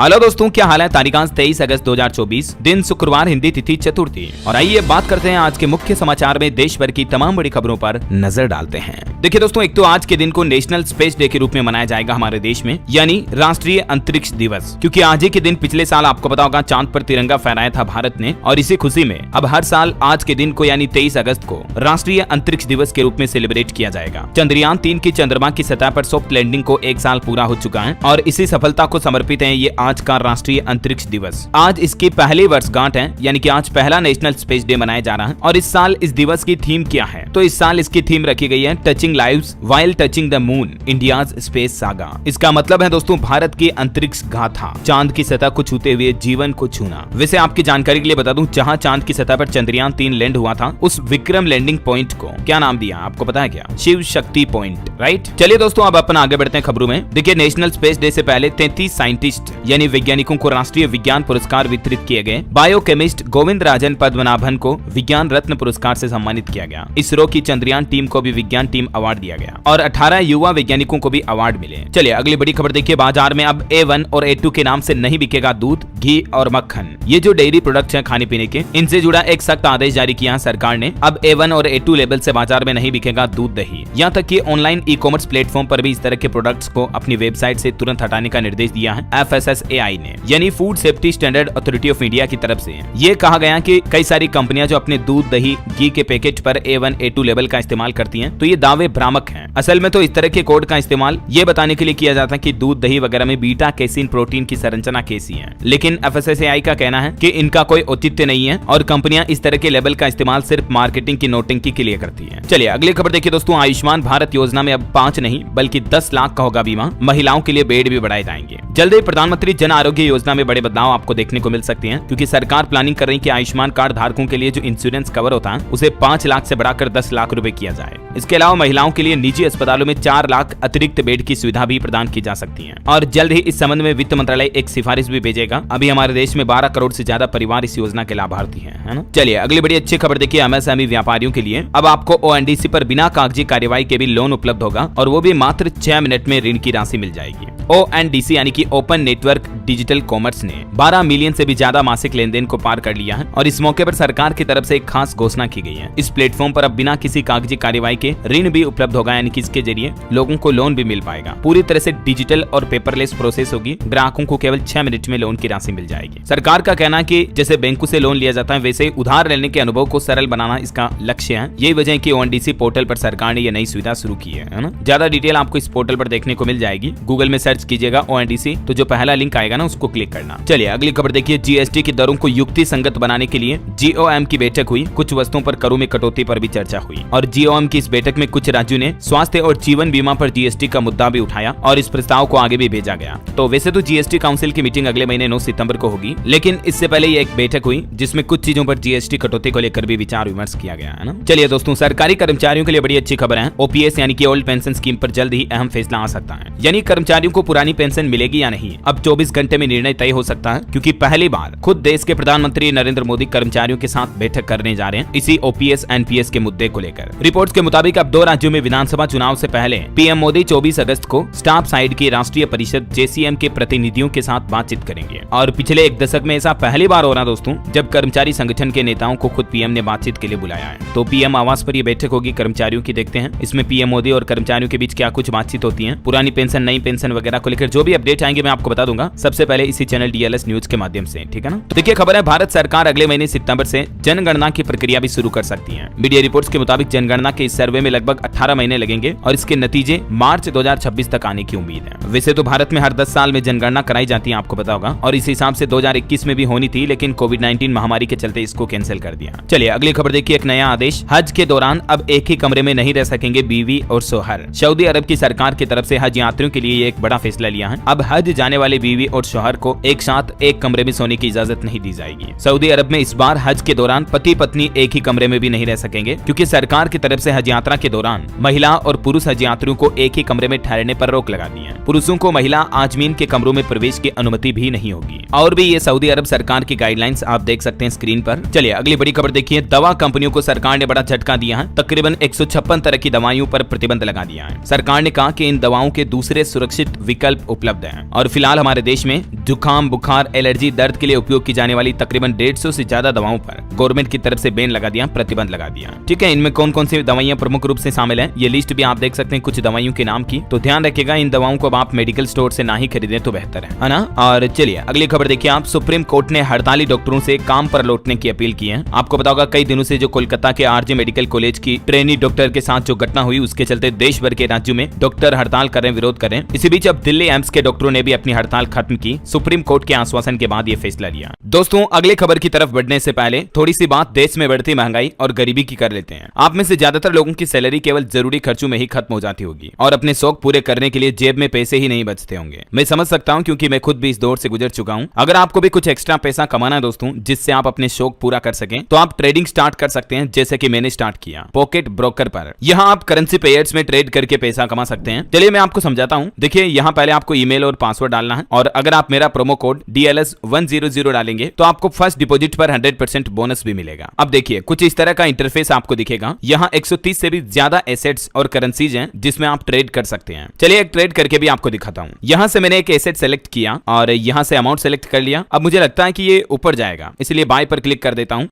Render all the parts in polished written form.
Hello दोस्तों, क्या हाल है। तारीख 23 अगस्त 2024, दिन शुक्रवार, हिंदी तिथि चतुर्थी। और आइए बात करते हैं आज के मुख्य समाचार में देश भर की तमाम बड़ी खबरों पर नजर डालते हैं। देखिए दोस्तों, एक तो आज के दिन को नेशनल स्पेस डे के रूप में मनाया जाएगा हमारे देश में, यानी राष्ट्रीय अंतरिक्ष दिवस। क्योंकि आज ही के दिन पिछले साल आपको पता होगा चांद पर तिरंगा फहराया था भारत ने, और इसी खुशी में अब हर साल आज के दिन को यानी 23 अगस्त को राष्ट्रीय अंतरिक्ष दिवस के रूप में सेलिब्रेट किया जाएगा। चंद्रयान 3 की चंद्रमा की सतह पर सॉफ्ट लैंडिंग को 1 साल पूरा हो चुका है और इसी सफलता को समर्पित है ये आज का राष्ट्रीय अंतरिक्ष दिवस। आज इसकी पहली वर्षगांठ है, यानी कि आज पहला नेशनल स्पेस डे मनाया जा रहा है। और इस साल इस दिवस की थीम क्या है, तो इस साल इसकी थीम रखी गई है touching lives while touching the moon, India's space saga. इसका मतलब है दोस्तों भारत की अंतरिक्ष गाथा, चांद की सतह को छूते हुए जीवन को छूना। वैसे आपकी जानकारी के लिए बता दूं, जहां चांद की सतह पर चंद्रयान 3 लैंड हुआ था, उस विक्रम लैंडिंग पॉइंट को क्या नाम दिया आपको पता है क्या? Shiv Shakti point, right. चलिए दोस्तों, अब अपन आगे बढ़ते हैं खबरों में। देखिए, नेशनल स्पेस डे से पहले 33 साइंटिस्ट यानी वैज्ञानिकों को राष्ट्रीय विज्ञान पुरस्कार वितरित किए गए। बायोकेमिस्ट गोविंद राजन पद्मनाभन को विज्ञान रत्न पुरस्कार से सम्मानित किया गया। इसरो की चंद्रयान टीम को भी विज्ञान टीम अवार्ड दिया गया और 18 युवा वैज्ञानिकों को भी अवार्ड मिले। चलिए अगली बड़ी खबर देखिए। बाजार में अब A1 और A2 के नाम से नहीं बिकेगा दूध, घी और मक्खन। ये जो डेयरी प्रोडक्ट्स हैं खाने पीने के, इनसे जुड़ा एक सख्त आदेश जारी किया सरकार ने। अब A1 और A2 लेवल से बाजार में नहीं बिकेगा दूध, दही। यहाँ तक कि ऑनलाइन ई-कॉमर्स प्लेटफॉर्म पर भी इस तरह के प्रोडक्ट्स को अपनी वेबसाइट से तुरंत हटाने का निर्देश दिया है FSSAI ने, यानी food safety standard authority of India की तरफ से। ये कहा गया कि कई सारी कंपनियां जो अपने दूध, दही, घी के पैकेट पर A1, A2 लेवल का इस्तेमाल करती हैं, तो ये दावे भ्रामक हैं। असल में तो इस तरह के कोड का इस्तेमाल ये बताने के लिए किया जाता है कि दूध, दही वगैरह में बीटा कैसीन प्रोटीन की संरचना कैसी है। लेकिन FSSAI का कहना है कि इनका कोई औचित्य नहीं है और कंपनियां इस तरह के लेबल का इस्तेमाल सिर्फ मार्केटिंग की नोटिंग के लिए करती है। चलिए अगली खबर देखिए दोस्तों। आयुष्मान भारत योजना में अब 5 नहीं बल्कि 10 लाख का होगा बीमा। महिलाओं के लिए बेड भी बढ़ाए जाएंगे। जल्द ही प्रधानमंत्री जन आरोग्य योजना में बड़े बदलाव आपको देखने को मिल सकते हैं, क्योंकि सरकार प्लानिंग कर रही है कि आयुष्मान कार्ड धारकों के लिए जो इंश्योरेंस कवर होता है उसे 5 लाख से बढ़ाकर 10 लाख रुपए किया जाए। इसके अलावा महिलाओं के लिए निजी अस्पतालों में 4 लाख अतिरिक्त बेड की सुविधा भी प्रदान की जा सकती है। और जल्द ही इस संबंध में वित्त मंत्रालय एक सिफारिश भी भेजेगा। अभी हमारे देश में 12 करोड़ से ज्यादा परिवार इस योजना के लाभार्थी हैं, है ना। चलिए अगली बड़ी अच्छी खबर देखिए। MSME व्यापारियों के लिए अब आपको ONDC पर बिना कागजी कार्यवाही के भी लोन उपलब्ध होगा और वो भी मात्र 6 मिनट में ऋण की राशि मिल जाएगी। ONDC यानी कि ओपन नेटवर्क डिजिटल कॉमर्स ने 12 मिलियन से भी ज्यादा मासिक लेन देन को पार कर लिया है और इस मौके पर सरकार की तरफ से एक खास घोषणा की गई है। इस प्लेटफॉर्म पर अब बिना किसी कागजी कार्यवाही के ऋण भी उपलब्ध होगा, यानी कि इसके जरिए लोगों को लोन भी मिल पाएगा। पूरी तरह से डिजिटल और पेपरलेस प्रोसेस होगी। ग्राहकों को केवल 6 मिनट में लोन की राशि मिल जाएगी। सरकार का कहना है कि जैसे बैंकों से लोन लिया जाता है, वैसे उधार लेने के अनुभव को सरल बनाना इसका लक्ष्य है। यही वजह है कि ONDC पोर्टल पर सरकार ने यह नई सुविधा शुरू की है ना। ज्यादा डिटेल आपको इस पोर्टल पर देखने को मिल जाएगी। गूगल में सर्च कीजिएगा ONDC, तो जो पहला लिंक आएगा ना उसको क्लिक करना। चलिए अगली खबर देखिए। GST की दरों को युक्ति संगत बनाने के लिए GOM की बैठक हुई। कुछ वस्तुओं पर करों में कटौती पर भी चर्चा हुई और GOM की इस बैठक में कुछ राज्यों ने स्वास्थ्य और जीवन बीमा पर GST का मुद्दा भी उठाया और इस प्रस्ताव को आगे भी भेजा गया। तो वैसे तो GST काउंसिल की मीटिंग अगले महीने 9 सितंबर को होगी, लेकिन इससे पहले ये एक बैठक हुई जिसमें कुछ चीजों पर GST कटौती को लेकर भी विचार विमर्श किया गया है ना। चलिए दोस्तों, सरकारी कर्मचारियों के लिए बड़ी अच्छी खबर है। OPS यानी कि ओल्ड पेंशन स्कीम पर जल्द ही अहम फैसला आ सकता है, यानी कर्मचारियों को पुरानी पेंशन मिलेगी या नहीं, अब 24 घंटे में निर्णय तय हो सकता है। क्योंकि पहली बार खुद देश के प्रधानमंत्री नरेंद्र मोदी कर्मचारियों के साथ बैठक करने जा रहे हैं इसी OPS NPS के मुद्दे को लेकर। रिपोर्ट्स के मुताबिक अब 2 राज्यों में विधानसभा चुनाव से पहले PM मोदी 24 अगस्त को स्टाफ साइड की राष्ट्रीय परिषद JCM के प्रतिनिधियों के साथ बातचीत करेंगे। और पिछले 1 दशक में ऐसा पहली बार हो रहा दोस्तों जब कर्मचारी संगठन के नेताओं को खुद PM ने बातचीत के लिए बुलाया है। तो PM आवास पर यह बैठक होगी कर्मचारियों की। देखते हैं इसमें PM मोदी और कर्मचारियों के बीच क्या कुछ बातचीत होती है। पुरानी पेंशन, नई पेंशन वगैरह को लेकर जो भी अपडेट आएंगे मैं आपको बता दूंगा सबसे पहले इसी चैनल DLS न्यूज के माध्यम से, ठीक है ना। तो देखिए खबर है, भारत सरकार अगले महीने सितंबर से जनगणना की प्रक्रिया भी शुरू कर सकती है। मीडिया रिपोर्ट्स के मुताबिक जनगणना के इस सर्वे में लगभग 18 महीने लगेंगे और इसके नतीजे मार्च 2026 तक आने की उम्मीद है। वैसे तो भारत में हर 10 साल में जनगणना कराई जाती है, आपको पता होगा, और इस हिसाब से 2021 में भी होनी थी, लेकिन कोविड-19 महामारी के चलते इसको कैंसिल कर दिया। चलिए अगली खबर देखिए। एक नया आदेश, हज के दौरान अब एक ही कमरे में नहीं रह सकेंगे बीवी और शौहर। सऊदी अरब की सरकार की तरफ से हज यात्रियों के लिए एक बड़ा फैसला लिया है। अब हज जाने वाले बीवी और शौहर को एक साथ एक कमरे में सोने की इजाजत नहीं दी जाएगी। सऊदी अरब में इस बार हज के दौरान पति पत्नी एक ही कमरे में भी नहीं रह सकेंगे, क्योंकि सरकार की तरफ से हज यात्रा के दौरान महिला और पुरुष हज यात्रियों को एक ही कमरे में ठहरने पर रोक लगा दी है। पुरुषों को महिला आजमीन के कमरों में प्रवेश की अनुमति भी नहीं होगी। और भी ये सऊदी अरब सरकार की गाइडलाइंस आप देख सकते हैं स्क्रीन पर। चलिए अगली बड़ी खबर देखिए। दवा कंपनियों को सरकार ने बड़ा झटका दिया है। तकरीबन 156 तरह की दवाइयों पर प्रतिबंध लगा दिया है। सरकार ने कहा कि इन दवाओं के दूसरे सुरक्षित विकल्प उपलब्ध हैं और फिलहाल हमारे देश में जुकाम, बुखार, एलर्जी, दर्द के लिए उपयोग की जाने वाली तकरीबन 150 से ज्यादा दवाओं पर गवर्नमेंट की तरफ से बैन लगा दिया, प्रतिबंध लगा दिया। ठीक है, इनमें कौन कौन सी दवाइयां प्रमुख रूप से शामिल है, ये लिस्ट भी आप देख सकते हैं कुछ दवाइयों के नाम की। तो ध्यान रखिएगा, इन दवाओं को आप मेडिकल स्टोर से ना ही खरीदें तो बेहतर है ना। और चलिए अगली खबर देखिए आप। सुप्रीम कोर्ट ने हड़ताली डॉक्टरों से काम पर लौटने की अपील की है। आपको पता होगा कई दिनों से जो कोलकाता के आरजे मेडिकल कॉलेज की ट्रेनी डॉक्टर के साथ जो घटना हुई, उसके चलते देश भर के राज्यों में डॉक्टर हड़ताल कर रहे हैं, विरोध कर रहे हैं। इसी बीच अब दिल्ली एम्स के डॉक्टरों ने भी अपनी हड़ताल खत्म की, सुप्रीम कोर्ट के आश्वासन के बाद ये फैसला लिया। दोस्तों अगले खबर की तरफ बढ़ने से पहले थोड़ी सी बात देश में बढ़ती महंगाई और गरीबी की कर लेते हैं। आप में से ज्यादातर लोगों की सैलरी केवल जरूरी खर्चों में ही खत्म हो जाती होगी और अपने शौक पूरे करने के लिए जेब में पैसे ही नहीं बचते होंगे। मैं समझ सकता हूं क्योंकि मैं खुद भी इस दौर से गुजर चुका हूं। अगर आपको भी कुछ एक्स्ट्रा पैसा कमाना है दोस्तों, जिससे आप अपने शौक पूरा कर सकें, तो आप ट्रेडिंग स्टार्ट कर सकते हैं, जैसे कि मैंने स्टार्ट किया पॉकेट ब्रोकर पर। यहाँ आप करेंसी पेयर्स में ट्रेड करके पैसा कमा सकते हैं। चलिए मैं आपको समझाता हूँ। देखिए यहाँ पहले आपको ईमेल और पासवर्ड डालना है और अगर आप मेरा प्रोमो कोड DLS100 डालेंगे तो आपको फर्स्ट डिपॉजिट पर 100% बोनस भी मिलेगा। अब देखिए कुछ इस तरह का इंटरफेस आपको दिखेगा। यहाँ 130 से भी ज्यादा एसेट्स और करेंसीज हैं जिसमें आप ट्रेड कर सकते हैं। चलिए एक ट्रेड करके भी आपको दिखाता हूँ। यहाँ से मैंने एक एसेट सेलेक्ट किया और यहाँ से अमाउंट सेलेक्ट कर लिया। अब मुझे लगता है कि ये ऊपर जाएगा, इसलिए बाय पर क्लिक कर देता हूँ।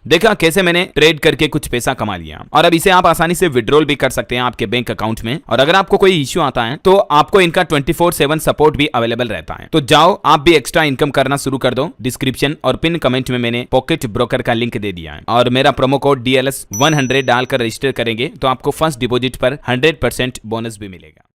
देखा कैसे मैंने ट्रेड करके कुछ पैसा कमा लिया और अब इसे आप आसानी से विड्रॉल भी कर सकते हैं आपके बैंक अकाउंट में। और अगर आपको कोई इश्यू आता है तो आपको इनका 24/7 सपोर्ट भी अवेलेबल रहता है। तो जाओ आप भी एक्स्ट्रा इनकम करना शुरू कर दो। डिस्क्रिप्शन और पिन कमेंट में मैंने पॉकेट ब्रोकर का लिंक दे दिया है और मेरा प्रोमो कोड DLS100 डालकर रजिस्टर करेंगे तो आपको फर्स्ट डिपॉजिट पर 100% बोनस भी मिलेगा।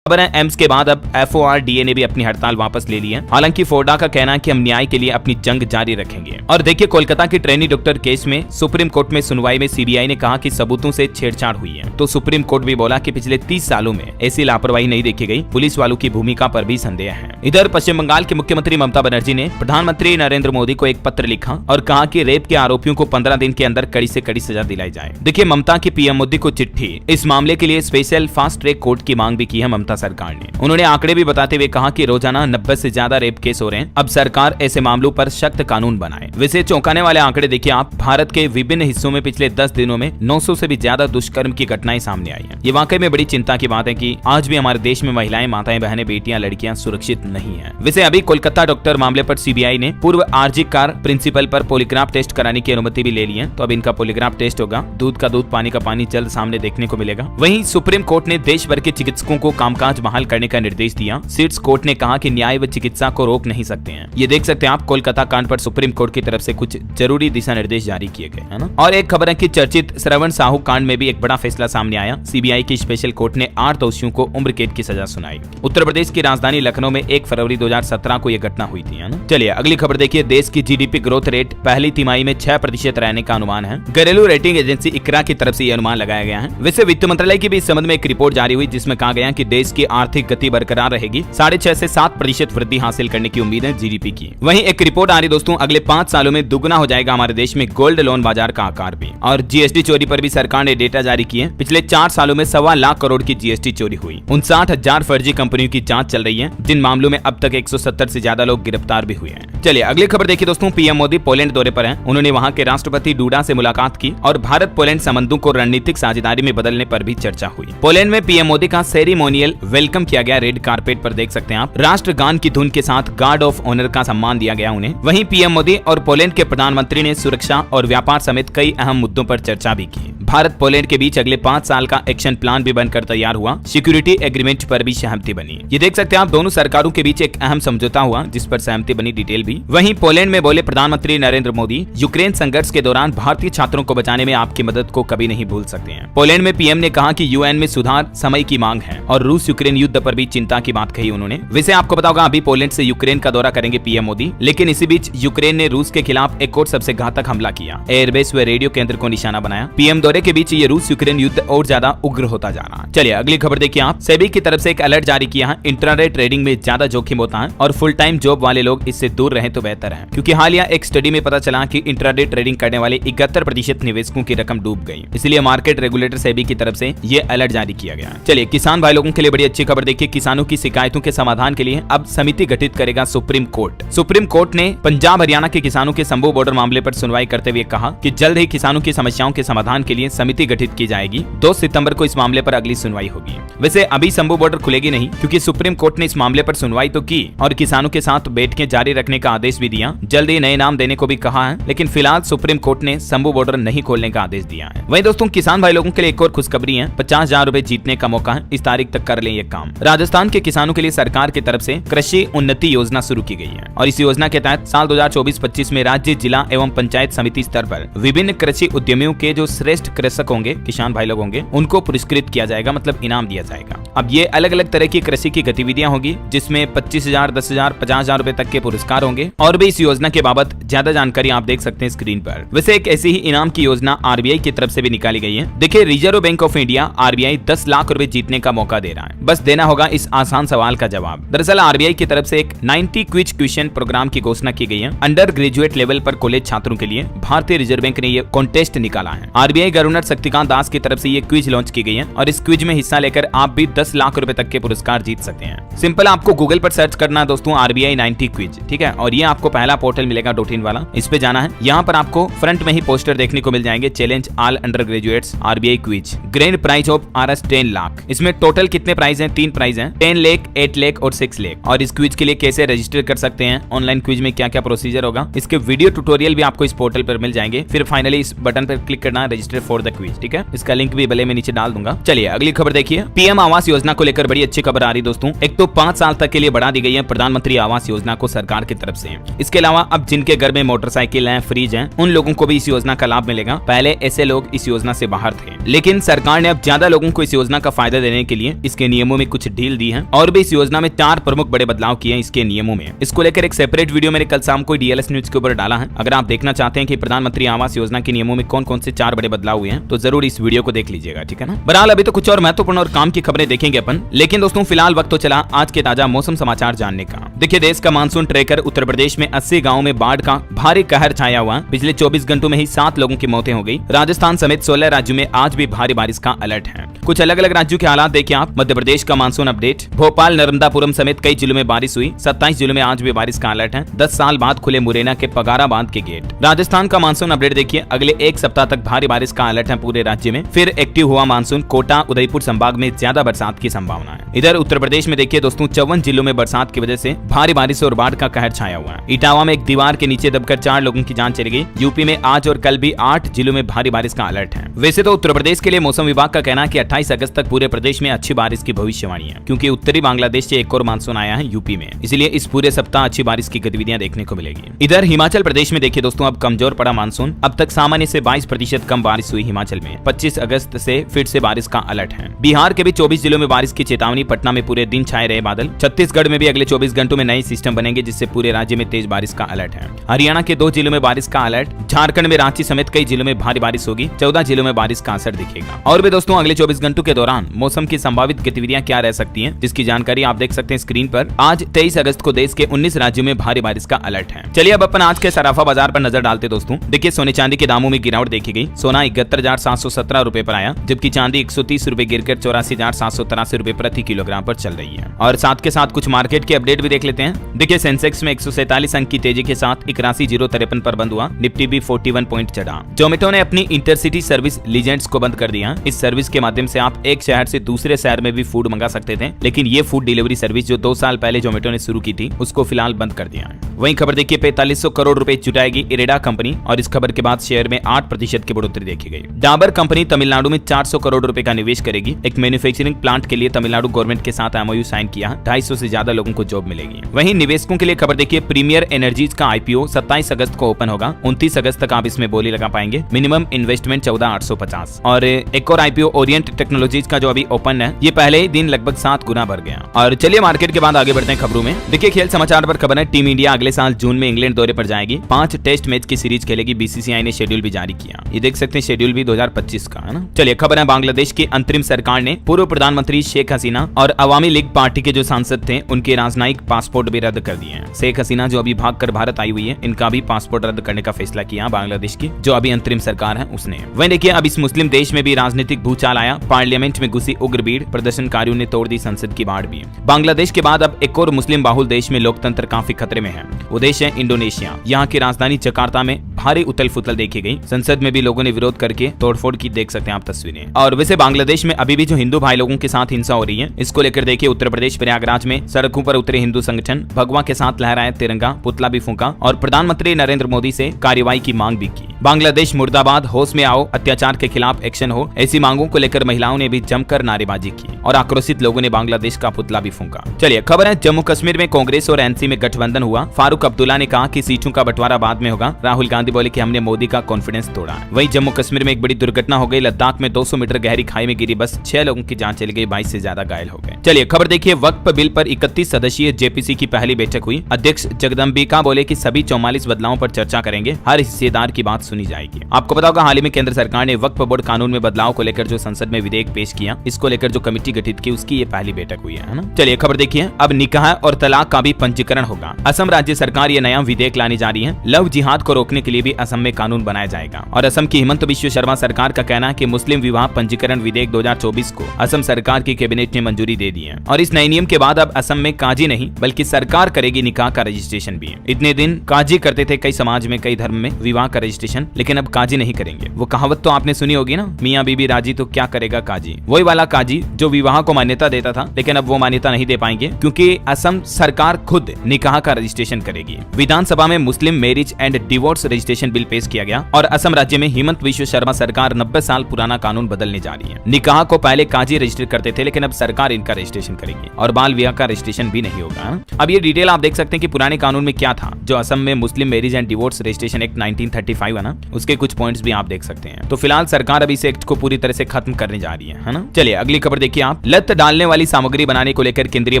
खबर है एम्स के बाद अब FORDA ने भी अपनी हड़ताल वापस ले ली है। हालांकि फोर्डा का कहना है कि हम न्याय के लिए अपनी जंग जारी रखेंगे। और देखिए कोलकाता की ट्रेनी डॉक्टर केस में सुप्रीम कोर्ट में सुनवाई में CBI ने कहा कि सबूतों से छेड़छाड़ हुई है। तो सुप्रीम कोर्ट भी बोला कि पिछले 30 सालों में ऐसी लापरवाही नहीं देखी गई, पुलिस वालों की भूमिका पर भी संदेह है। इधर पश्चिम बंगाल के मुख्यमंत्री ममता बनर्जी ने प्रधानमंत्री नरेंद्र मोदी को एक पत्र लिखा और कहा कि रेप के आरोपियों को 15 दिन के अंदर कड़ी से कड़ी सजा दिलाई जाए। देखिए ममता की PM मोदी को चिट्ठी, इस मामले के लिए स्पेशल फास्ट ट्रैक कोर्ट की मांग भी की है ममता सरकार ने। उन्होंने आंकड़े भी बताते हुए कहा कि रोजाना 90 से ज्यादा रेप केस हो रहे हैं। अब सरकार ऐसे मामलों पर सख्त कानून बनाए। वैसे चौंकाने वाले आंकड़े देखिए आप, भारत के विभिन्न हिस्सों में पिछले 10 दिनों में 900 से भी ज्यादा दुष्कर्म की घटनाएं सामने आई हैं। ये वाकई में बड़ी चिंता की बात है कि आज भी हमारे देश में महिलाएं, माताएं, बहनें, बेटियां, लड़कियां सुरक्षित नहीं है। वैसे अभी कोलकाता डॉक्टर मामले पर CBI ने पूर्व RG कार प्रिंसिपल पर पॉलीग्राफ टेस्ट कराने की अनुमति भी ले ली है। तो अब इनका पॉलीग्राफ टेस्ट होगा, दूध का दूध पानी का पानी जल्द सामने देखने को मिलेगा। वहीं सुप्रीम कोर्ट ने देश भर के चिकित्सकों को कामकाज बहाल करने का निर्देश दिया। सीट्स कोर्ट ने कहा कि न्याय व चिकित्सा को रोक नहीं सकते हैं। ये देख सकते हैं आप कोलकाता कांड पर सुप्रीम कोर्ट की तरफ से कुछ जरूरी दिशा निर्देश जारी किए गए है ना। और एक खबर है कि चर्चित श्रवण साहू कांड में भी एक बड़ा फैसला सामने आया। CBI की स्पेशल कोर्ट ने 8 दोषियों को उम्र कैद की सजा सुनाई। उत्तर प्रदेश की राजधानी लखनऊ में 1 फरवरी 2017 को यह घटना हुई थी है ना। चलिए अगली खबर देखिए। देश की GDP ग्रोथ रेट पहली तिमाही में 6% रहने का अनुमान है। घरेलू रेटिंग एजेंसी ICRA की तरफ से यह अनुमान लगाया गया है। वैसे वित्त मंत्रालय की भी इस संबंध में एक रिपोर्ट जारी हुई जिसमें कहा गया कि देश की आर्थिक गति बरकरार रहेगी। 6.5 से 7% वृद्धि हासिल करने की उम्मीद है GDP की। वहीं एक रिपोर्ट आ रही दोस्तों, अगले 5 सालों में दुगना हो जाएगा हमारे देश में गोल्ड लोन बाजार का आकार भी। और GST चोरी पर भी सरकार ने डेटा जारी किए। पिछले 4 सालों में 1.25 लाख करोड़ की GST चोरी हुई। 59,000 फर्जी कंपनियों की जांच चल रही है, जिन मामलों में अब तक 170 से ज्यादा लोग गिरफ्तार भी हुए हैं। चलिए अगली खबर देखिए दोस्तों। PM मोदी पोलैंड दौरे पर हैं। उन्होंने वहां के राष्ट्रपति डूडा से मुलाकात की और भारत पोलैंड संबंधों को रणनीतिक साझेदारी में बदलने पर भी चर्चा हुई। पोलैंड में PM मोदी का सेरेमोनियल वेलकम किया गया। रेड कारपेट पर देख सकते हैं आप, राष्ट्रगान की धुन के साथ गार्ड ऑफ ऑनर का सम्मान दिया गया उन्हें। वहीं PM मोदी और पोलैंड के प्रधानमंत्री ने सुरक्षा और व्यापार समेत कई अहम मुद्दों पर चर्चा भी की। भारत पोलैंड के बीच अगले 5 साल का एक्शन प्लान भी बनकर तैयार हुआ। सिक्योरिटी एग्रीमेंट पर भी सहमति बनी। ये देख सकते हैं आप, दोनों सरकारों के बीच एक अहम समझौता हुआ जिस पर सहमति बनी, डिटेल भी। वहीं पोलैंड में बोले प्रधानमंत्री नरेंद्र मोदी, यूक्रेन संघर्ष के दौरान भारतीय छात्रों को बचाने में आपकी मदद को कभी नहीं भूल सकते हैं। पोलैंड में PM ने कहा कि UN में सुधार समय की मांग है और रूस यूक्रेन युद्ध पर भी चिंता की बात कही उन्होंने। वैसे आपको पता होगा अभी पोलैंड से यूक्रेन का दौरा करेंगे PM मोदी, लेकिन इसी बीच यूक्रेन ने रूस के खिलाफ एक और सबसे घातक हमला किया। एयरबेस व रेडियो केंद्र को निशाना बनाया। PM दौरे के बीच ये रूस यूक्रेन युद्ध और ज्यादा उग्र होता जा रहा है। चलिए अगली खबर देखिए आप। सेबी की तरफ से एक अलर्ट जारी किया है। इंट्राडे ट्रेडिंग में ज्यादा जोखिम होता है और फुल टाइम जॉब वाले लोग इससे दूर रहें तो बेहतर है, क्योंकि हालिया एक स्टडी में पता चला कि इंट्राडे ट्रेडिंग करने वाले 71% निवेशकों की रकम डूब गई। इसलिए मार्केट रेगुलेटर सेबी की तरफ से ये अलर्ट जारी किया गया। चलिए किसान भाई लोगों के लिए बड़ी अच्छी खबर देखिए। किसानों की शिकायतों के समाधान के लिए अब समिति गठित करेगा सुप्रीम कोर्ट। सुप्रीम कोर्ट ने पंजाब हरियाणा के किसानों के संभव बॉर्डर मामले पर सुनवाई करते हुए कहा कि जल्द ही किसानों की समस्याओं के समाधान के लिए समिति गठित की जाएगी। 2 सितंबर को इस मामले पर अगली सुनवाई होगी। वैसे अभी शंभू बॉर्डर खुलेगी नहीं, क्योंकि सुप्रीम कोर्ट ने इस मामले पर सुनवाई तो की और किसानों के साथ बैठकें जारी रखने का आदेश भी दिया। जल्द ही नए नाम देने को भी कहा है, लेकिन फिलहाल सुप्रीम कोर्ट ने शंभू बॉर्डर नहीं खोलने का आदेश दिया है। वहीं दोस्तों किसान भाई लोगों के लिए एक और खुशखबरी है, 50,000 रुपए जीतने का मौका है। इस तारीख तक कर लें ये काम। राजस्थान के किसानों के लिए सरकार की तरफ से कृषि उन्नति योजना शुरू की गई है और इस योजना के तहत साल 2024-25 में राज्य, जिला एवं पंचायत समिति स्तर पर विभिन्न कृषि उद्यमियों के जो श्रेष्ठ कृषक होंगे, किसान भाई लोग होंगे, उनको पुरस्कृत किया जाएगा, मतलब इनाम दिया जाएगा। अब ये अलग अलग तरह की कृषि की गतिविधियां होगी, जिसमें 25,000, 10,000, 50,000 रुपए तक के पुरस्कार होंगे। और भी इस योजना के बाबत ज्यादा जानकारी आप देख सकते हैं स्क्रीन पर। वैसे एक ऐसी ही इनाम की योजना आरबीआई की तरफ से भी निकाली गई है। देखिए, reserve bank of India RBI 10 lakh रुपए जीतने का मौका दे रहा है। बस देना होगा इस आसान सवाल का जवाब। दरअसल आरबीआई की तरफ से एक 90 क्विज क्वेश्चन प्रोग्राम की घोषणा की गई है। अंडर ग्रेजुएट लेवल पर कॉलेज छात्रों के लिए भारतीय रिजर्व बैंक ने ये कॉन्टेस्ट निकाला है। आरबीआई गवर्नर शक्तिकांत दास की तरफ से ये क्विज लॉन्च की गई है और इस क्विज में हिस्सा लेकर आप भी 10 लाख रुपए तक के पुरस्कार जीत सकते हैं। सिंपल, आपको गूगल पर सर्च करना है दोस्तों आरबीआई 90 क्विज, ठीक है, और ये आपको पहला पोर्टल मिलेगा .in वाला, इस पे जाना है। यहाँ पर आपको फ्रंट में ही पोस्टर देखने को मिल जाएंगे, challenge all undergraduates RBI quiz, grand prize of RS 10 lakh. इसमें टोटल कितने प्राइज हैं? 3 प्राइज हैं, 10 लाख, 8 लाख और 6 लाख। और इस क्विज के लिए कैसे रजिस्टर कर सकते हैं, ऑनलाइन क्विज में क्या क्या प्रोसीजर होगा, इसके वीडियो ट्यूटोरियल भी आपको इस पोर्टल पर मिल जाएंगे। फिर फाइनली इस बटन पर क्लिक करना है रजिस्टर फॉर द क्विज, ठीक है। इसका लिंक भी भले मैं नीचे डाल दूंगा। चलिए अगली खबर देखिए। पीएम आवास योजना को लेकर बड़ी अच्छी खबर आ रही दोस्तों। एक तो 5 साल तक के लिए बढ़ा दी गई है प्रधानमंत्री आवास योजना को सरकार की तरफ से। इसके अलावा अब जिनके घर में मोटरसाइकिल है, फ्रिज है, उन लोगों को भी इस योजना का लाभ मिलेगा। पहले ऐसे लोग इस योजना से बाहर थे, लेकिन सरकार ने अब ज्यादा लोगों को इस योजना का फायदा देने के लिए इसके नियमों में कुछ ढील दी है और भी इस योजना में 4 प्रमुख बड़े बदलाव किए हैं इसके नियमों में। इसको लेकर एक सेपरेट वीडियो मैंने कल शाम को डीएलएस न्यूज के ऊपर डाला है। अगर आप देखना चाहते हैं कि प्रधानमंत्री आवास योजना के नियमों में कौन कौन से 4 बड़े बदलाव हुए हैं, तो जरूर इस वीडियो को देख लीजिएगा, ठीक है ना। बहरहाल अभी तो कुछ और महत्वपूर्ण और काम की खबरें देखेंगे अपन, लेकिन दोस्तों फिलहाल वक्त तो चला आज के ताजा मौसम समाचार जानने का। देखिए, देश का मानसून ट्रेकर उत्तर प्रदेश में 80 गाँव में बाढ़ का भारी कहर छाया हुआ। पिछले 24 घंटों में ही 7 लोगों की मौतें हो गई। राजस्थान समेत 16 राज्यों में आज भी भारी बारिश का अलर्ट है। कुछ अलग अलग राज्यों के हालात देखिए आप। मध्य प्रदेश का मानसून अपडेट, भोपाल, नर्मदापुरम समेत कई जिलों में बारिश हुई। 27 जिलों में आज भी बारिश का अलर्ट है। 10 साल बाद खुले मुरैना के पगारा बांध के गेट। राजस्थान का मानसून अपडेट देखिए, अगले 1 सप्ताह तक भारी बारिश का अलर्ट है पूरे राज्य में। फिर एक्टिव हुआ मानसून, कोटा, उदयपुर संभाग में ज्यादा बरसात की संभावना है। इधर उत्तर प्रदेश में देखिए दोस्तों, 54 जिलों में बरसात की वजह से भारी बारिश और बाढ़ का कहर छाया हुआ है। इटावा में एक दीवार के नीचे दबकर 4 लोगों की जान चली गई। यूपी में आज और कल भी 8 जिलों में भारी बारिश का अलर्ट है। वैसे तो उत्तर प्रदेश के लिए मौसम विभाग का कहना है कि 28 अगस्त तक पूरे प्रदेश में अच्छी बारिश की भविष्यवाणी है, क्योंकि उत्तरी बांग्लादेश से एक और मानसून आया है यूपी में, इसलिए इस पूरे सप्ताह अच्छी बारिश की गतिविधियां देखने को मिलेगी। इधर हिमाचल प्रदेश में देखिए दोस्तों, अब कमजोर पड़ा मानसून। अब तक सामान्य से 22% कम बारिश हुई हिमाचल में। 25 अगस्त से फिर से बारिश का अलर्ट है। बिहार के भी 24 जिलों में बारिश की चेतावनी। पटना में पूरे दिन छाए रहे बादल। छत्तीसगढ़ में भी अगले 24 घंटों में नए सिस्टम बनेंगे, जिससे पूरे राज्य में तेज बारिश का अलर्ट है। हरियाणा के 2 जिलों में बारिश का अलर्ट। झारखंड में रांची समेत कई जिलों में भारी बारिश होगी। 14 जिलों में बारिश का असर दिखेगा। और भी दोस्तों अगले 24 घंटों के दौरान मौसम की संभावित गतिविधियां क्या रह सकती हैं, जिसकी जानकारी आप देख सकते हैं स्क्रीन पर। आज 23 अगस्त को देश के 19 राज्यों में भारी बारिश का अलर्ट है। चलिए अब अपन आज के सराफा बाजार पर नजर डालते दोस्तों। देखिए, सोने चांदी के दामों में गिरावट देखी गई। सोना 71,717 रुपए पर आया, जबकि चांदी 130 रुपए गिरकर 84,783 रुपए प्रति किलोग्राम पर चल रही है। और साथ के साथ कुछ मार्केट के अपडेट भी देख लेते हैं। देखिए, सेंसेक्स में 147 अंक की तेजी के साथ 81,053 पर बंद हुआ। निफ्टी भी 41 पॉइंट चढ़ा। जोमेटो ने अपनी इंटरसिटी सर्विस लीजेंड्स को बंद कर दिया। इस सर्विस के माध्यम से आप एक शहर से दूसरे शहर में भी फूड मंगा सकते थे, लेकिन ये फूड डिलीवरी सर्विस जो 2 साल पहले जोमेटो ने शुरू की थी, उसको फिलहाल बंद कर दिया है। वहीं खबर देखिए, 4500 करोड़ रुपए जुटाएगी इरेडा कंपनी, और इस खबर के बाद शेयर में 8% की बढ़ोतरी देखी गई। डाबर कंपनी तमिलनाडु में 400 करोड़ रुपए का निवेश करेगी। एक मैन्युफैक्चरिंग प्लांट के लिए तमिलनाडु गवर्नमेंट के साथ एमओयू साइन किया। 250 से ज्यादा लोगों को जॉब मिलेगी। वहीं निवेशकों के लिए खबर देखिए, प्रीमियर एनर्जीज का आईपीओ 27 अगस्त को ओपन होगा। 29 अगस्त तक आप इसमें बोली लगा पाएंगे। Minimum investment 14,850। और एक और आईपीओ ओरिएंट टेक्नोलॉजीज का जो अभी ओपन है, ये पहले ही दिन लगभग 7 गुना बढ़ गया। और चलिए मार्केट के बाद आगे बढ़ते हैं खबरों में। देखिए, खेल समाचार पर खबर है, टीम इंडिया अगले साल जून में इंग्लैंड दौरे पर जाएगी। 5 टेस्ट मैच की सीरीज खेलेगी। बीसीसीआई ने शेड्यूल भी जारी किया। ये देख सकते हैं, शेड्यूल भी 2025 का है ना। चलिए खबर है, बांग्लादेश की अंतरिम सरकार ने पूर्व प्रधानमंत्री शेख हसीना और अवामी लीग पार्टी के जो सांसद थे, उनके राजनयिक पासपोर्ट भी रद्द कर दिए हैं। शेख हसीना जो अभी भाग कर भारत आई हुई है, इनका भी पासपोर्ट रद्द करने का फैसला किया बांग्लादेश की जो अभी अंतरिम सरकार है उसने। वहीं देखिए, अब इस मुस्लिम देश में भी राजनीतिक भूचाल आया। पार्लियामेंट में घुसी उग्र भीड़, प्रदर्शनकारियों ने तोड़ दी संसद की बाड़ भी। बांग्लादेश के बाद अब एक और मुस्लिम बाहुल देश में लोकतंत्र काफी खतरे में है। उद्देश्य है इंडोनेशिया। यहाँ की राजधानी जकार्ता में भारी उथल फुथल देखी गई। संसद में भी लोगों ने विरोध करके तोड़फोड़ की, देख सकते हैं आप तस्वीरें। और वैसे बांग्लादेश में अभी भी जो हिंदू भाई लोगों के साथ हिंसा हो रही है, इसको लेकर देखिए उत्तर प्रदेश प्रयागराज में सड़कों पर उतरे हिंदू संगठन, भगवा के साथ लहराया तिरंगा, पुतला भी फूंका और प्रधानमंत्री नरेंद्र मोदी से कार्रवाई की मांग भी की। बांग्लादेश मुर्दाबाद, होश में आओ, अत्याचार के खिलाफ एक्शन हो, ऐसी मांगों को लेकर महिलाओं ने भी जमकर नारेबाजी की और आक्रोशित लोगों ने बांग्लादेश का पुतला भी फूंका। चलिए खबर है जम्मू कश्मीर में कांग्रेस और एनसी में गठबंधन हुआ। फारूक अब्दुल्ला ने कहा कि सीटों का बंटवारा बाद में होगा। राहुल गांधी बोले कि हमने मोदी का कॉन्फिडेंस तोड़ा। वहीं जम्मू कश्मीर में एक बड़ी दुर्घटना हो गई। लद्दाख में 200 मीटर गहरी खाई में गिरी बस, 6 लोगों की जान चली गई, 22 से ज्यादा घायल हो गए। चलिए खबर देखिए, वक्फ बिल पर 31 सदस्यीय जेपीसी की पहली बैठक हुई। अध्यक्ष जगदम्बिका बोले कि सभी 44 बदलावों पर चर्चा करेंगे, हर हिस्सेदार की बात सुनी जाएगी। आपको पता होगा हाल ही में केंद्र सरकार ने वक्फ बोर्ड कानून में बदलाव को लेकर जो संसद में विधेयक पेश किया, इसको लेकर जो कमेटी गठित की, उसकी ये पहली बैठक हुई है ना। चलिए खबर देखिए, अब निकाह और तलाक का भी पंजीकरण होगा। असम राज्य सरकार ये नया विधेयक लाने जा रही है। लव जिहाद को रोकने के लिए भी असम में कानून बनाया जाएगा। और असम की हिमंत बिश्व शर्मा सरकार का कहना है कि मुस्लिम विवाह पंजीकरण विधेयक 2024 को असम सरकार की कैबिनेट ने मंजूरी दे दी है। और इस नए नियम के बाद अब असम में काजी नहीं बल्कि सरकार करेगी निकाह का रजिस्ट्रेशन भी। इतने दिन काजी करते थे कई समाज में, कई धर्म में विवाह का रजिस्ट्रेशन, लेकिन अब काजी नहीं करेंगे। वो कहावत तो आपने सुनी होगी ना, मियाँ बीबी राजी तो क्या करेगा काजी। वही वाला काजी जो विवाह को मान्यता देता था, लेकिन अब वो मान्यता नहीं दे पाएंगे क्योंकि असम सरकार खुद निकाह का रजिस्ट्रेशन करेगी। विधानसभा में मुस्लिम marriage and divorce registration bill पेश किया गया और असम राज्य में हिमंत बिश्व शर्मा सरकार 90 साल पुराना कानून बदलने जा रही है। निकाह को पहले काजी रजिस्टर करते थे, लेकिन अब सरकार इनका रजिस्ट्रेशन करेगी और बाल विवाह का रजिस्ट्रेशन भी नहीं होगा। अब ये डिटेल आप देख सकते हैं कि पुराने कानून में क्या था। जो असम में मुस्लिम marriage and divorce registration act 1935 है ना, उसके कुछ पॉइंट्स भी आप देख सकते हैं। तो फिलहाल सरकार अभी इस एक्ट को पूरी तरह से खत्म करने जा रही है ना। चलिए अगली खबर देखिए आप। लत डालने वाली सामग्री बनाने को लेकर केंद्रीय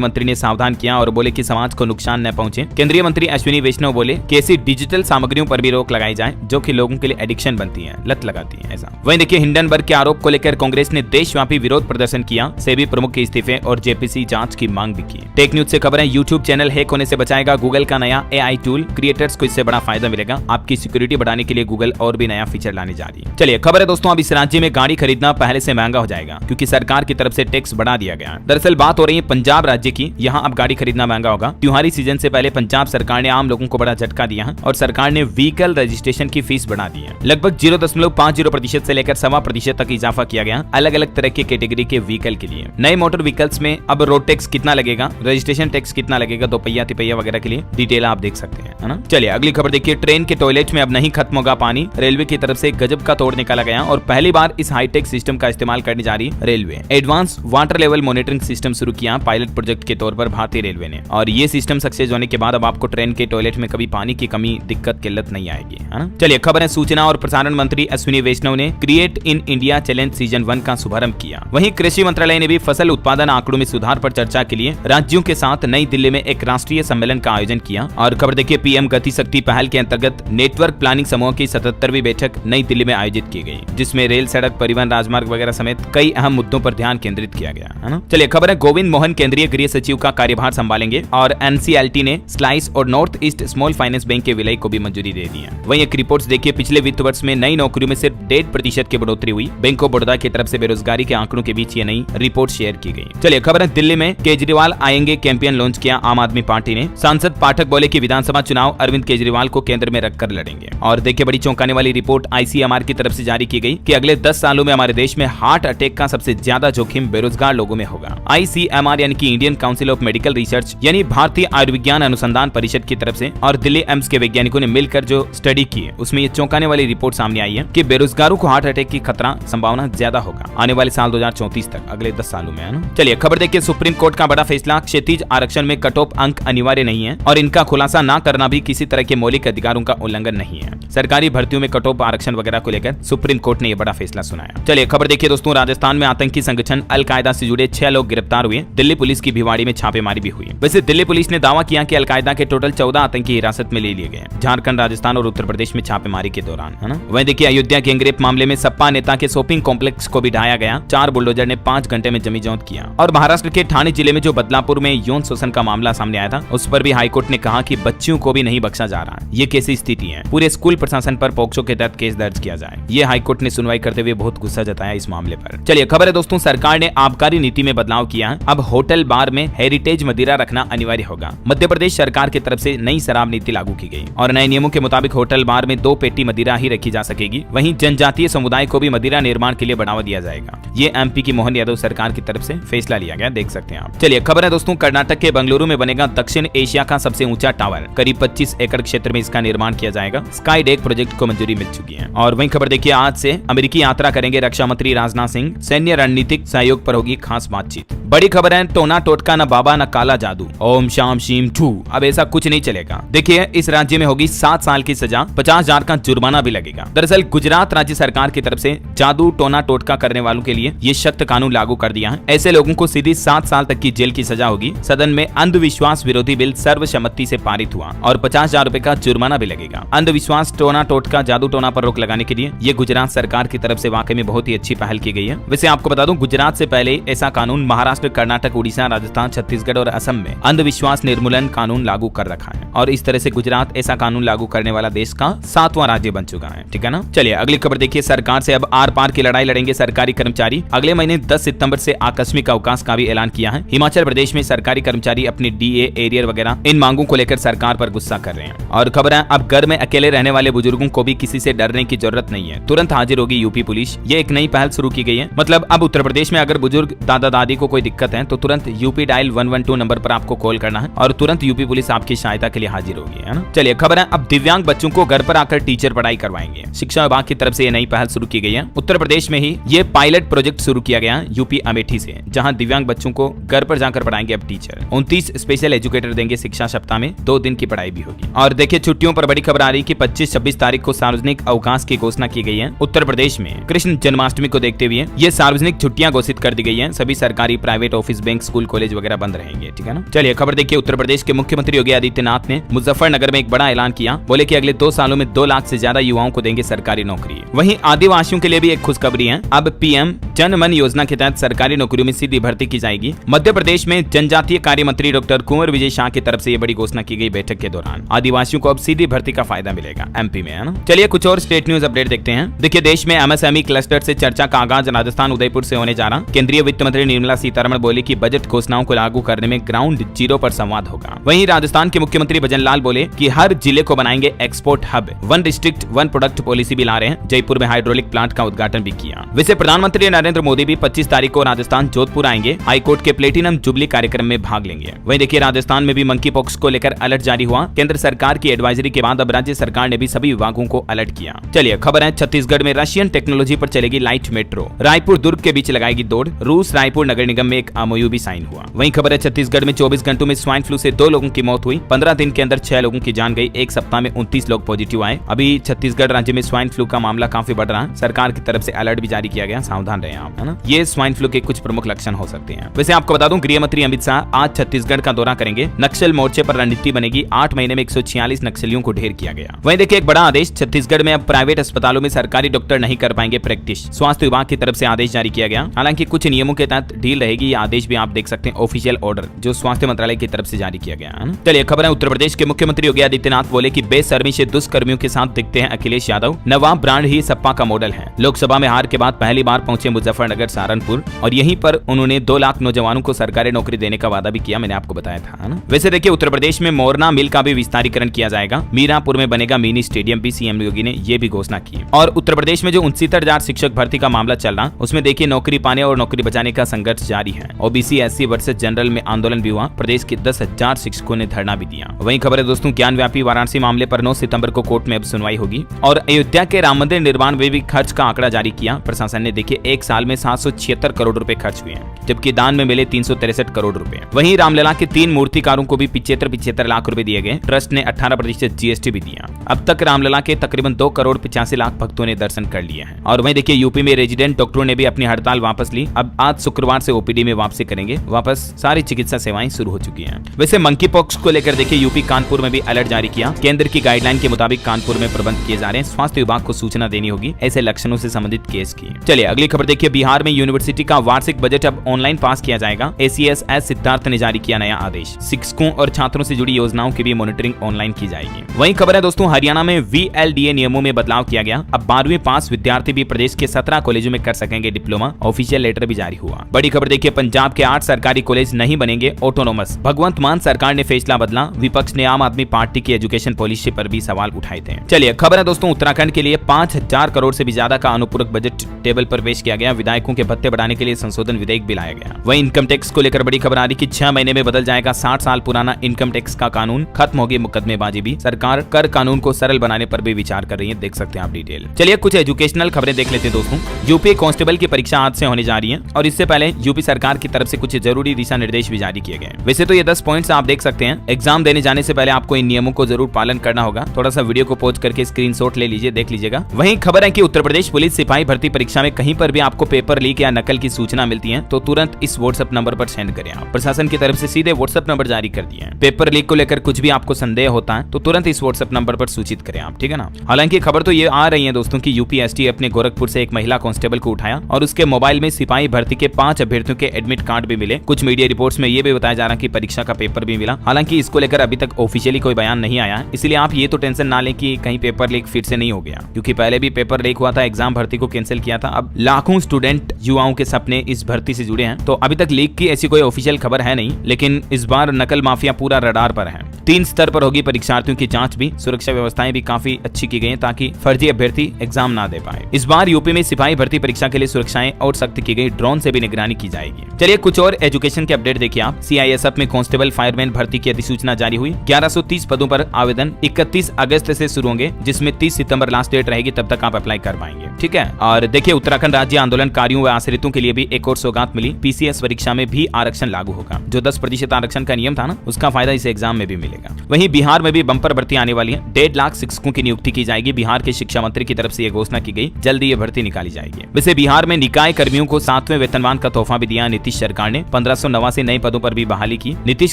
मंत्री ने सावधान किया और बोले कि समाज को नुकसान न पहुंचे। केंद्रीय मंत्री अश्विनी वैष्णव बोले कि ऐसी डिजिटल सामग्रियों पर भी रोक लगाई जाए जो कि लोगों के लिए एडिक्शन बनती है, लत लगाती है ऐसा। वहीं देखिए हिंडनबर्ग के आरोप को लेकर कांग्रेस ने देशव्यापी विरोध प्रदर्शन किया, सेबी प्रमुख के इस्तीफे और जेपीसी जांच की मांग भी की। टेक न्यूज से खबर है, यूट्यूब चैनल हैक होने से बचाएगा गूगल का नया एआई टूल। क्रिएटर्स को इससे बड़ा फायदा मिलेगा। आपकी सिक्योरिटी बढ़ाने के लिए गूगल और भी नया फीचर लाने जा रही है। चलिए खबर है दोस्तों, अब इस राज्य में गाड़ी खरीदना पहले से महंगा हो जाएगा क्योंकि सरकार की तरफ से टैक्स बढ़ा दिया गया। दरअसल बात हो रही है पंजाब राज्य की, यहाँ अब गाड़ी खरीदना महंगा होगा। त्योहारी सीजन से पहले पंजाब सरकार ने आम लोगों को बड़ा झटका दिया है और सरकार ने व्हीकल रजिस्ट्रेशन की फीस बढ़ा दी है। लगभग 0.50% से लेकर 1.25% तक इजाफा किया गया अलग अलग तरह के कैटेगरी के व्हीकल के लिए। नए मोटर व्हीकल्स में अब रोड टैक्स कितना लगेगा, रजिस्ट्रेशन टैक्स कितना लगेगा, दोपहिया तिपहिया वगैरह के लिए डिटेल आप देख सकते हैं, है ना। चलिए अगली खबर देखिए, ट्रेन के टॉयलेट में अब नहीं खत्म होगा पानी। रेलवे की तरफ से गजब का तोड़ निकाला गया और पहली बार इस हाईटेक सिस्टम का इस्तेमाल करने जा रही railway. Advance water level monitoring system शुरू किया पायलट प्रोजेक्ट के तौर पर भारतीय रेलवे ने। और ये सिस्टम सक्सेस होने के बाद अब आपको ट्रेन के टॉयलेट में कभी पानी की कमी, दिक्कत, किल्लत नहीं आएगी, है ना। चलिए खबर है, सूचना और प्रसारण मंत्री अश्विनी वैष्णव ने create in India challenge season 1 का शुभारंभ किया। वहीं कृषि मंत्रालय ने भी फसल उत्पादन आंकड़ों में सुधार पर चर्चा के लिए राज्यों के साथ नई दिल्ली में एक राष्ट्रीय सम्मेलन का आयोजन किया। और खबर देखिए, पीएम गति शक्ति पहल के अंतर्गत नेटवर्क प्लानिंग समूह की 77वीं बैठक नई दिल्ली में आयोजित की गई, जिसमें रेल, सड़क, परिवहन, राजमार्ग वगैरह समेत कई अहम मुद्दों पर ध्यान केंद्रित किया गया, है ना। चलिए खबर है, गोविंद मोहन केंद्रीय गृह सचिव का कार्यभार संभालेंगे और एनसीएलटी ने स्लाइस और north east small finance bank के विलय को भी मंजूरी दे दी है। वहीं एक रिपोर्ट देखिए, पिछले वित्त वर्ष में नई नौकरियों में सिर्फ 1.5% की बढ़ोतरी हुई। बैंक ऑफ बड़ौदा की तरफ से बेरोजगारी के आंकड़ों के बीच ये नई रिपोर्ट शेयर की गई। चलिए खबर है, दिल्ली में केजरीवाल आएंगे कैंपेन लॉन्च किया आम आदमी पार्टी ने। सांसद पाठक बोले कि विधानसभा चुनाव अरविंद केजरीवाल को केंद्र में रखकर लड़ेंगे। और देखिए बड़ी चौंकाने वाली रिपोर्ट आईसीएमआर की तरफ से जारी की गई कि अगले 10 सालों में हमारे देश में हार्ट अटैक का सबसे ज्यादा जोखिम बेरोजगार लोगों में होगा। आईसीएमआर यानी कि Indian council of medical research यानी भारतीय आयुर्विज्ञान अनुसंधान परिषद की तरफ से और दिल्ली एम्स के वैज्ञानिकों ने मिलकर जो स्टडी की है, उसमें ये चौंकाने वाली रिपोर्ट सामने आई है कि बेरोजगारों को हार्ट अटैक की खतरा संभावना ज्यादा होगा आने वाले साल 2034 तक, अगले 10 सालों में, है ना। चलिए खबर देखिए, सुप्रीम कोर्ट का बड़ा फैसला, क्षैतिज आरक्षण में कट ऑफ अंक अनिवार्य नहीं है और इनका खुलासा न करना भी किसी तरह के मौलिक अधिकारों का उल्लंघन नहीं है। सरकारी भर्तियों में कट ऑफ आरक्षण वगैरह को लेकर सुप्रीम कोर्ट ने यह बड़ा फैसला सुनाया। चलिए खबर देखिए दोस्तों, राजस्थान में आतंकी संगठन अलकायदा से जुड़े 6 लोग गिरफ्तार हुए। दिल्ली पुलिस की भिवाड़ी में छापेमारी भी हुई। वैसे दिल्ली पुलिस ने दावा किया कि अलकायदा के टोटल 14 आतंकी हिरासत में ले लिए गए झारखंड, राजस्थान और उत्तर प्रदेश में छापेमारी के दौरान, है ना। वहीं देखिए अयोध्या गैंगरेप मामले में सपा नेता के शॉपिंग कॉम्प्लेक्स को भी ढाया गया। 4 बुलडोजर ने 5 घंटे में जमी जौत किया। और महाराष्ट्र के ठाणे जिले में जो बदलापुर में यौन शोषण का मामला सामने आया था, उस पर भी हाईकोर्ट ने कहा कि बच्चियों को भी नहीं बख्शा जा रहा। ये कैसी स्थिति है, पूरे स्कूल प्रशासन पर पोक्सो के तहत केस दर्ज किया जाए। ये हाईकोर्ट ने सुनवाई करते हुए बहुत गुस्सा जताया इस मामले पर। चलिए खबर है दोस्तों, सरकार ने आबकारी नीति में बदलाव किया है। अब होटल बार में हेरिटेज मदिरा रखना अनिवार्य होगा। मध्य प्रदेश सरकार की तरफ से नई शराब नीति लागू की गई और नए नियमों के मुताबिक होटल बार में 2 पेटी मदिरा ही रखी जा सकेगी। वहीं जनजातीय समुदाय को भी मदिरा निर्माण के लिए बढ़ावा दिया जाएगा। ये एमपी की मोहन यादव सरकार की तरफ से फैसला लिया गया, देख सकते हैं आप। चलिए खबर है दोस्तों, कर्नाटक के बेंगलुरु में बनेगा दक्षिण एशिया का सबसे ऊंचा टावर। करीब 25 एकड़ क्षेत्र में इसका निर्माण किया जाएगा। स्काई डेक प्रोजेक्ट को मंजूरी मिल चुकी है। और वहीं खबर देखिए, आज से अमेरिकी यात्रा करेंगे रक्षा मंत्री राजनाथ सिंह। सैन्य रणनीतिक सहयोग पर होगी खास बातचीत। बड़ी खबर है, टोना टोटका न बाबा न काला जादू, ओम शाम शीम ठू। अब ऐसा कुछ नहीं चलेगा। देखिए, इस राज्य में होगी 7 साल की सजा, 50,000 का जुर्माना भी लगेगा। दरअसल गुजरात राज्य सरकार की तरफ से जादू टोना टोटका करने वालों के लिए ये सख्त कानून लागू कर दिया है। ऐसे लोगों को सीधी 7 साल तक की जेल की सजा होगी। सदन में अंधविश्वास विरोधी बिल सर्वसम्मति से पारित हुआ और 50,000 रुपए का जुर्माना भी लगेगा। अंधविश्वास, टोना टोटका, जादू टोना पर रोक लगाने के लिए ये गुजरात सरकार की तरफ से वाकई में बहुत ही अच्छी पहल की गई है। वैसे आपको बता दूं, गुजरात से पहले ऐसा कानून महाराष्ट्र, कर्नाटक, उड़ीसा, राजस्थान, छत्तीसगढ़ और असम में अंधविश्वास निर्मूलन कानून लागू कर रखा है और इस तरह से गुजरात ऐसा कानून लागू करने वाला देश का 7वां राज्य बन चुका है। ठीक है ना। चलिए अगली खबर देखिए, सरकार से अब आर पार की लड़ाई लड़ेंगे सरकारी कर्मचारी। अगले महीने 10 सितंबर से आकस्मिक अवकाश का भी ऐलान किया है। हिमाचल प्रदेश में सरकारी कर्मचारी अपने डीए, एरियर वगैरह इन मांगों को लेकर सरकार पर गुस्सा कर रहे हैं। और खबर है, अब घर में अकेले रहने वाले बुजुर्गों को भी किसी से डरने की जरूरत नहीं है, तुरंत हाजिर होगी यूपी पुलिस। ये एक नई पहल शुरू की गई है। मतलब अब उत्तर प्रदेश में अगर बुजुर्ग दादा दादी को कोई दिक्कत है तो तुरंत यूपी डायल 112 नंबर पर आपको कॉल करना है और तुरंत यूपी पुलिस आपकी सहायता के लिए हाजिर होगी, है ना। चलिए खबर है, अब दिव्यांग बच्चों को घर पर आकर टीचर पढ़ाई करवाएंगे। शिक्षा विभाग की तरफ से ये नई पहल शुरू की गई है। उत्तर प्रदेश में ही ये पायलट प्रोजेक्ट शुरू किया गया यूपी अमेठी से, जहां दिव्यांग बच्चों को घर पर जाकर पढ़ाएंगे अब टीचर। 29 स्पेशल एजुकेटर देंगे शिक्षा सप्ताह में, 2 दिन की पढ़ाई भी होगी। और देखिए छुट्टियों पर बड़ी खबर आ रही कि 25-26 तारीख को सार्वजनिक अवकाश की घोषणा की गई है। उत्तर प्रदेश में कृष्ण जन्माष्टमी को देखते हुए ये सार्वजनिक छुट्टियां घोषित कर दी गई है। सभी सरकारी, private office, bank, school, college वगैरह बंद रहेंगे। ठीक है ना। चलिए खबर देखिए, उत्तर प्रदेश के मुख्यमंत्री योगी आदित्यनाथ ने मुजफ्फरनगर में एक बड़ा ऐलान किया। बोले कि अगले 2 सालों में 2 लाख से ज्यादा युवाओं को देंगे सरकारी नौकरी। वहीं आदिवासियों के लिए भी एक खुशखबरी है। अब पीएम जन मन योजना के तहत सरकारी नौकरियों में सीधी भर्ती की जाएगी। मध्य प्रदेश में जनजातीय कार्य मंत्री डॉक्टर कुंवर विजय शाह की तरफ से ये बड़ी घोषणा की गई बैठक के दौरान। आदिवासियों को अब सीधी भर्ती का फायदा मिलेगा एमपी में, है ना। चलिए कुछ और स्टेट न्यूज अपडेट देखते हैं। देखिए, देश में एमएसएमई क्लस्टर से चर्चा का आगाज राजस्थान उदयपुर से होने जा रहा। केंद्रीय वित्त मंत्री निर्मला सीतारमण बोले कि बजट घोषणाओं को लागू करने में ग्राउंड जीरो पर संवाद होगा। वहीं राजस्थान के मुख्यमंत्री भजन लाल बोले कि हर जिले को बनाएंगे export hub. 1 district 1 product policy भी ला रहे हैं। जयपुर में हाइड्रोलिक प्लांट का उद्घाटन भी किया। वैसे प्रधानमंत्री नरेंद्र मोदी भी 25 तारीख को राजस्थान जोधपुर आएंगे। हाईकोर्ट के प्लेटिनम जुबली कार्यक्रम में भाग लेंगे। वहीं देखिए, राजस्थान में भी मंकी पॉक्स को लेकर अलर्ट जारी हुआ। केंद्र सरकार की एडवाइजरी के बाद अब राज्य सरकार ने भी सभी विभागों को अलर्ट किया। चलिए खबर है, छत्तीसगढ़ में रशियन टेक्नोलॉजी पर चलेगी लाइट मेट्रो। रायपुर दुर्ग के बीच लगाएगी दौड़। रूस रायपुर नगर निगम में एक एमओयू भी साइन हुआ। वहीं खबर है, छत्तीसगढ़ में 24 घंटों में स्वाइन फ्लू से 2 लोगों की मौत हुई। 15 दिन के अंदर 6 लोगों की जान गई। एक सप्ताह में 29 लोग पॉजिटिव आए। अभी छत्तीसगढ़ राज्य में स्वाइन फ्लू का मामला काफी बढ़ रहा है। सरकार की तरफ से अलर्ट भी जारी किया गया, सावधान रहें आप, है ना। ये स्वाइन फ्लू के कुछ प्रमुख लक्षण हो सकते हैं। वैसे आपको बता दूं, गृह मंत्री अमित शाह आज छत्तीसगढ़ का दौरा करेंगे। नक्सल मोर्चे पर रणनीति बनेगी। 8 महीने में 146 नक्सलियों को ढेर किया गया। वहीं देखिए, एक बड़ा आदेश, छत्तीसगढ़ में अब प्राइवेट अस्पतालों में सरकारी डॉक्टर नहीं कर पाएंगे प्रैक्टिस। स्वास्थ्य विभाग की तरफ से आदेश जारी किया गया। हालांकि कुछ नियमों के तहत ढील रहेगी। ये आदेश भी आप देख सकते हैं, ऑफिशियल ऑर्डर जो स्वास्थ्य मंत्रालय की तरफ से जारी किया गया है। चलिए खबर है, उत्तर प्रदेश के मुख्यमंत्री योगी आदित्यनाथ बोले कि बेशर्मी से दुष्कर्मियों के साथ दिखते हैं अखिलेश यादव। नवाब ब्रांड ही सपा का मॉडल है। लोकसभा में हार के बाद पहली बार पहुंचे मुजफ्फरनगर, सहारनपुर और यहीं पर उन्होंने 2 लाख नौजवानों को सरकारी नौकरी देने का वादा भी किया। मैंने आपको बताया था ना। वैसे देखिए, उत्तर प्रदेश में मोरना मिल का भी विस्तारीकरण किया जाएगा। मीरापुर में बनेगा मिनी स्टेडियम भी, सीएम योगी ने ये भी घोषणा की। और उत्तर प्रदेश में जो 69,000 शिक्षक भर्ती का मामला चल रहा, उसमें देखिए नौकरी पाने और नौकरी बचाने का संघर्ष जारी है। ओबीसी एससी वर्सेस जनरल में आंदोलन भी हुआ। प्रदेश के 10,000 शिक्षकों ने धरना भी दिया। वहीं खबर है दोस्तों, ज्ञान व्यापी वाराणसी मामले पर 9 सितंबर को कोर्ट में अब सुनवाई होगी। और अयोध्या के राम मंदिर निर्माण में भी खर्च का आंकड़ा जारी किया प्रशासन ने। देखिए, 1 साल में 776 करोड़ रुपए खर्च हुए हैं, जबकि दान में मिले 363 करोड़ रुपए। वहीं रामलला के 3 मूर्तिकारों को भी 75 लाख रुपए दिए गए। ट्रस्ट ने 18% जीएसटी भी दिया। अब तक रामलला के तकरीबन 2 करोड़ 85 लाख भक्तों ने दर्शन कर लिए हैं। और वहीं देखिए, यूपी में रेजिडेंट डॉक्टरों ने भी अपनी हड़ताल वापस ली। अब आज शुक्रवार से ओपीडी में वापसी करेंगे। वापस सारी चिकित्सा सेवाएं शुरू हो चुकी हैं। वैसे मंकी पॉक्स को लेकर देखिए, यूपी कानपुर में भी अलर्ट जारी किया। केंद्र की गाइडलाइन के मुताबिक कानपुर में प्रबंध किए जा रहे हैं। स्वास्थ्य विभाग को सूचना देनी होगी ऐसे लक्षणों से संबंधित केस की। चलिए अगली खबर देखिए, बिहार में यूनिवर्सिटी का वार्षिक बजट अब ऑनलाइन पास किया जाएगा। ACS सिद्धार्थ ने जारी किया नया आदेश। शिक्षकों और छात्रों से जुड़ी योजनाओं की भी मॉनिटरिंग ऑनलाइन की जाएगी। वहीं खबर है दोस्तों, हरियाणा में VLDA नियमों में बदलाव किया गया। अब 12वीं पास विद्यार्थी भी प्रदेश के 17 कॉलेजों में कर सकेंगे डिप्लोमा। ऑफिशियल लेटर भी जारी हुआ। बड़ी खबर देखिए, पंजाब के 8 सरकारी कॉलेज नहीं बनेंगे ऑटोनोमस। भगवंत मान सरकार ने फैसला बदला। विपक्ष ने आम आदमी पार्टी की एजुकेशन पॉलिसी पर भी सवाल उठाए थे। चलिए खबर है दोस्तों, उत्तराखंड के लिए 5000 करोड़ से भी ज्यादा का अनुपूरक बजट टेबल पर पेश किया गया। विधायकों के भत्ते बढ़ाने के लिए संशोधन विधेयक भी लाया गया। वहीं इनकम टैक्स को लेकर बड़ी खबर आ रही कि 6 महीने में बदल जाएगा 60 साल पुराना इनकम टैक्स का कानून। खत्म होगी मुकदमेबाजी भी। सरकार कर कानून को सरल बनाने पर भी विचार कर रही है। देख सकते हैं आप डिटेल। चलिए कुछ एजुकेशनल खबरें देख लेते हैं दोस्तों। यूपी कांस्टेबल की परीक्षा आज से होने जा रही है और इससे पहले यूपी सरकार की तरफ से कुछ जरूरी दिशा निर्देश भी जारी किए गए। वैसे तो ये 10 पॉइंट्स आप देख सकते हैं। एग्जाम देने जाने से पहले आपको इन नियमों को जरूर पालन करना होगा। थोड़ा सा वीडियो को पॉज करके स्क्रीनशॉट ले लीजिए, देख लीजिएगा। वहीं खबर है कि उत्तर प्रदेश पुलिस सिपाही भर्ती परीक्षा में कहीं पर भी आपको पेपर लीक या नकल की सूचना मिलती है तो तुरंत इस व्हाट्सएप नंबर पर सेंड करें। आप प्रशासन की तरफ से सीधे व्हाट्सएप नंबर जारी कर दिए हैं। पेपर लीक को लेकर कुछ भी आपको संदेह होता है तो तुरंत इस व्हाट्सएप नंबर पर सूचित करें आप, ठीक है ना। हालांकि खबर तो ये आ रही है दोस्तों कि UPST अपने गोरखपुर से एक महिला कांस्टेबल को उठाया और उसके मोबाइल में सिपाही भर्ती के 5 अभ्यर्थियों के एडमिट कार्ड भी मिले। कुछ मीडिया रिपोर्ट्स में ये भी बताया जा रहा है कि परीक्षा का पेपर भी मिला। हालांकि इसको लेकर अभी तक ऑफिशियली कोई बयान नहीं आया है, इसलिए आप ये तो टेंशन ना लें कि कहीं पेपर लीक फिर से नहीं हो गया, क्योंकि पहले भी पेपर लीक हुआ था, एग्जाम भर्ती को कैंसिल किया था। अब लाखों स्टूडेंट युवाओं के सपने इस भर्ती से जुड़े हैं, तो अभी तक लीक की ऐसी कोई ऑफिशियल खबर है नहीं, लेकिन इस बार नकल माफिया पूरा रडार पर है। 3 स्तर पर होगी परीक्षार्थियों की जांच भी। सुरक्षा व्यवस्थाएं भी काफी अच्छी की गई हैं ताकि फर्जी अभ्यर्थी एग्जाम ना दे पाए। इस बार यूपी में सिपाही भर्ती परीक्षा के लिए सुरक्षाएं और सख्त की गई। ड्रोन से भी निगरानी की जाएगी। चलिए कुछ और एजुकेशन के अपडेट देखिए आप। CISF में कांस्टेबल फायरमैन भर्ती की अधिसूचना जारी हुई। 1130 पदों पर आवेदन 31 अगस्त से शुरू होंगे, जिसमें 30 सितंबर लास्ट डेट रहेगी, तब तक आप अप्लाई कर पाएंगे, ठीक है। और देखिए उत्तराखंड राज्य आंदोलनकारियों व आश्रितों के लिए भी एक और सौगात मिली। PCS परीक्षा में भी आरक्षण लागू होगा। जो 10% आरक्षण का नियम था ना, उसका फायदा इस एग्जाम में भी मिलेगा। वहीं बिहार में भी बंपर भर्ती आने वाली है। 1.5 लाख शिक्षकों की नियुक्ति की जाएगी। बिहार के शिक्षा मंत्री की तरफ से यह घोषणा की गई। जल्दी ये भर्ती निकाली जाएगी। वैसे बिहार में निकाय कर्मियों को 7वें वेतनमान का तोहफा भी दिया नीतीश सरकार ने। 1589 नए पदों पर भी बहाली की। नीतीश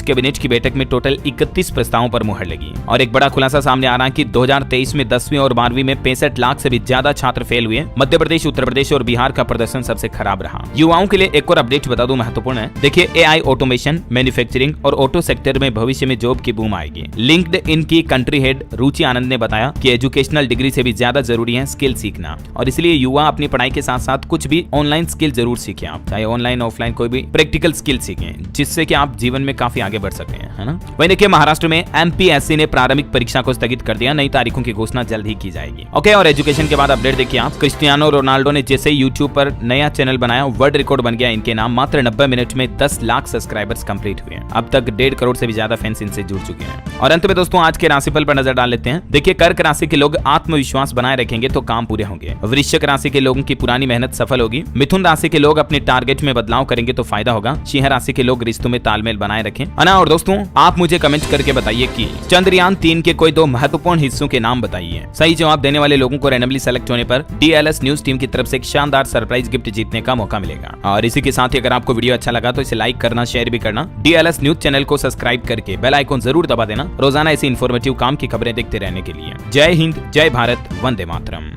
कैबिनेट की बैठक में टोटल 31 प्रस्तावों पर मुहर लगी। और एक बड़ा खुलासा सामने आ रहा है कि 2023 में 10वीं और 12वीं में 65 लाख से भी ज्यादा छात्र फेल हुए। मध्य प्रदेश, उत्तर प्रदेश और बिहार का प्रदर्शन सबसे खराब रहा। युवाओं के लिए एक और अपडेट बता दूं, महत्वपूर्ण है। देखिए AI ऑटोमेशन, मैन्युफैक्चरिंग और ऑटो सेक्टर में भविष्य में जॉब की बूम आएगी। लिंक्डइन की कंट्री हेड रुचि आनंद ने बताया कि एजुकेशनल डिग्री से भी ज्यादा जरूरी है स्किल सीखना, और इसलिए युवा अपनी पढ़ाई के साथ साथ कुछ भी ऑनलाइन स्किल जरूर सीखें आप, चाहे ऑनलाइन ऑफलाइन कोई भी प्रैक्टिकल स्किल सीखें, जिससे कि आप जीवन में काफी आगे बढ़ सकें, है ना। वहीं देखिए महाराष्ट्र में MPSC ने प्रारंभिक परीक्षा को स्थगित कर दिया। नई तारीखों की घोषणा जल्द ही की जाएगी। ओके, और एजुकेशन के बाद अपडेट देखिए आप। क्रिस्टियानो रोनाल्डो ने जैसे यूट्यूब पर नया चैनल बनाया, वर्ल्ड रिकॉर्ड बन गया इनके नाम। मात्र 90 मिनट में 10 लाख सब्सक्राइबर्स कंप्लीट हुए। अब तक 1.5 करोड़ से भी ज्यादा फैंस इनसे जुड़ चुके हैं। और अंत में दोस्तों आज के राशिफल पर नजर डाल लेते हैं। देखिए कर्क राशि के लोग आत्मविश्वास बनाए रखेंगे तो काम पूरे होंगे। वृश्चिक राशि के लोगों की पुरानी मेहनत सफल होगी। मिथुन राशि के लोग अपने टारगेट में बदलाव करेंगे तो फायदा होगा। सिंह राशि के लोग रिश्तों में तालमेल बनाए रखें। और दोस्तों आप मुझे कमेंट करके बताइए कि चंद्रयान 3 के कोई 2 महत्वपूर्ण हिस्सों के नाम बताइए। सही जवाब देने वाले लोगों को रैंडमली सेलेक्ट होने पर DLS न्यूज टीम की तरफ से एक शानदार सरप्राइज गिफ्ट जीतने का मौका मिलेगा। और इसी के साथ ही अगर आपको वीडियो अच्छा लगा तो इसे लाइक करना, शेयर भी करना। DLS न्यूज चैनल को सब्सक्राइब करके बेल आइकन जरूर दबा देना, रोजाना ऐसी इन्फॉर्मेटिव काम की खबरें देखते रहने के लिए। जय हिंद, जय भारत, वंदे मातरम।